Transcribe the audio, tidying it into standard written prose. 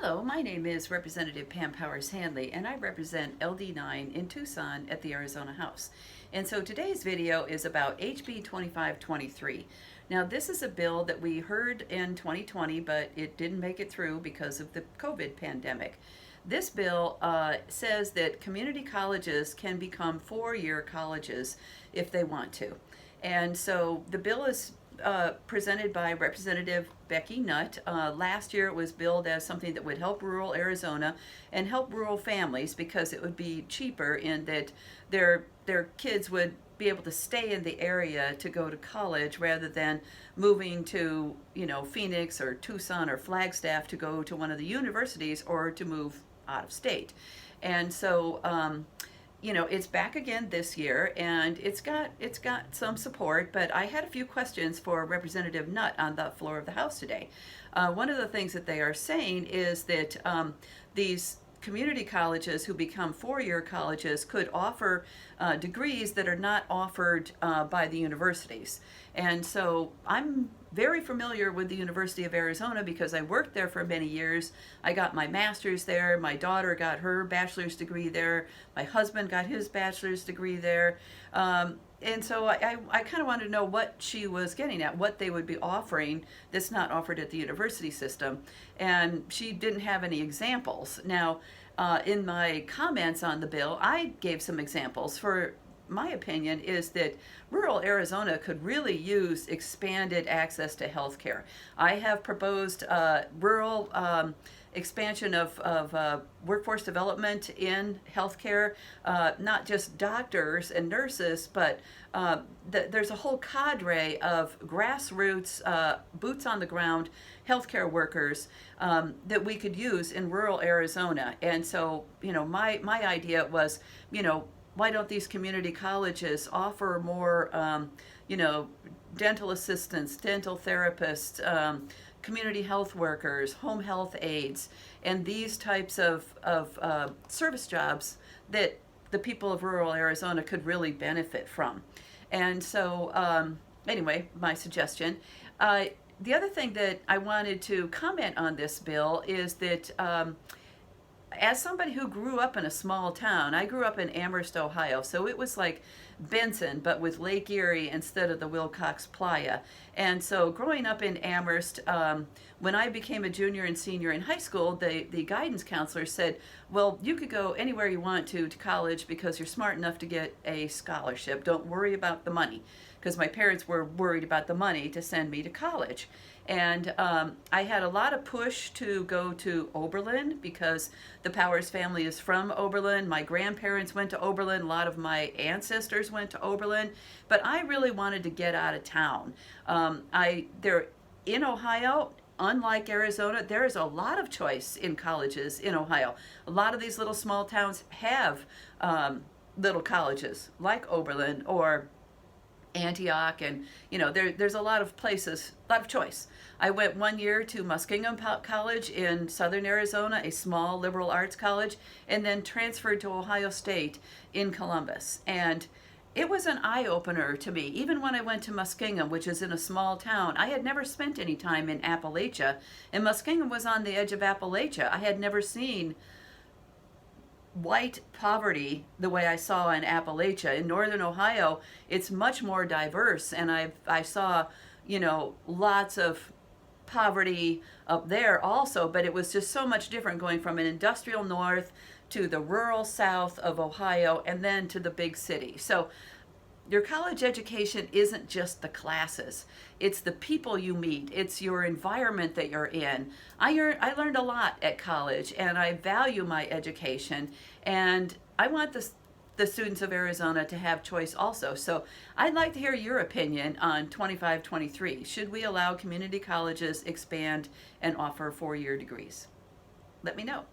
Hello, my name is Representative Pam Powers Hanley, and I represent LD9 in Tucson at the Arizona House. And so today's video is about HB 2523. Now, this is a bill that we heard in 2020, but it didn't make it through because of the COVID pandemic. This bill says that community colleges can become four-year colleges if they want to. And so the bill is presented by Representative Becky Nutt. Last year it was billed as something that would help rural Arizona and help rural families because it would be cheaper in that their kids would be able to stay in the area to go to college rather than moving to, Phoenix or Tucson or Flagstaff to go to one of the universities or to move out of state. And so it's back again this year, and it's got some support, but I had a few questions for Representative Nutt on the floor of the House today. One of the things that they are saying is that these community colleges who become four-year colleges could offer degrees that are not offered by the universities. And so I'm very familiar with the University of Arizona because I worked there for many years. I got my master's there. My daughter got her bachelor's degree there. My husband got his bachelor's degree there. And so I kind of wanted to know what she was getting at, what they would be offering that's not offered at the university system. And she didn't have any examples. Now, in my comments on the bill, I gave some examples. For my opinion is that rural Arizona could really use expanded access to health care. I have proposed rural expansion of workforce development in healthcare, not just doctors and nurses, but there's a whole cadre of grassroots, boots on the ground healthcare workers that we could use in rural Arizona. And so, my idea was, why don't these community colleges offer more, dental assistants, dental therapists, community health workers, home health aides, and these types of service jobs that the people of rural Arizona could really benefit from. And so, anyway, my suggestion. The other thing that I wanted to comment on this bill is that as somebody who grew up in a small town, I grew up in Amherst, Ohio, so it was like Benson, but with Lake Erie instead of the Wilcox Playa. And so growing up in Amherst, when I became a junior and senior in high school, the guidance counselor said, well, you could go anywhere you want to college because you're smart enough to get a scholarship. Don't worry about the money, because my parents were worried about the money to send me to college. And I had a lot of push to go to Oberlin because the Powers family is from Oberlin. My grandparents went to Oberlin. A lot of my ancestors went to Oberlin. But I really wanted to get out of town. In Ohio, unlike Arizona, there is a lot of choice in colleges in Ohio. A lot of these little small towns have little colleges like Oberlin or Antioch, and there's a lot of places, a lot of choice. I went 1 year to Muskingum College in southern Arizona, a small liberal arts college, and then transferred to Ohio State in Columbus. And it was an eye-opener to me. Even when I went to Muskingum, which is in a small town, I had never spent any time in Appalachia, and Muskingum was on the edge of Appalachia. I had never seen white poverty the way I saw in Appalachia. In northern Ohio, it's much more diverse, and I saw, lots of poverty up there also, but it was just so much different going from an industrial north to the rural south of Ohio and then to the big city. So your college education isn't just the classes. It's the people you meet. It's your environment that you're in. I learned a lot at college, and I value my education, and I want the students of Arizona to have choice also. So I'd like to hear your opinion on 2523. Should we allow community colleges expand and offer four-year degrees? Let me know.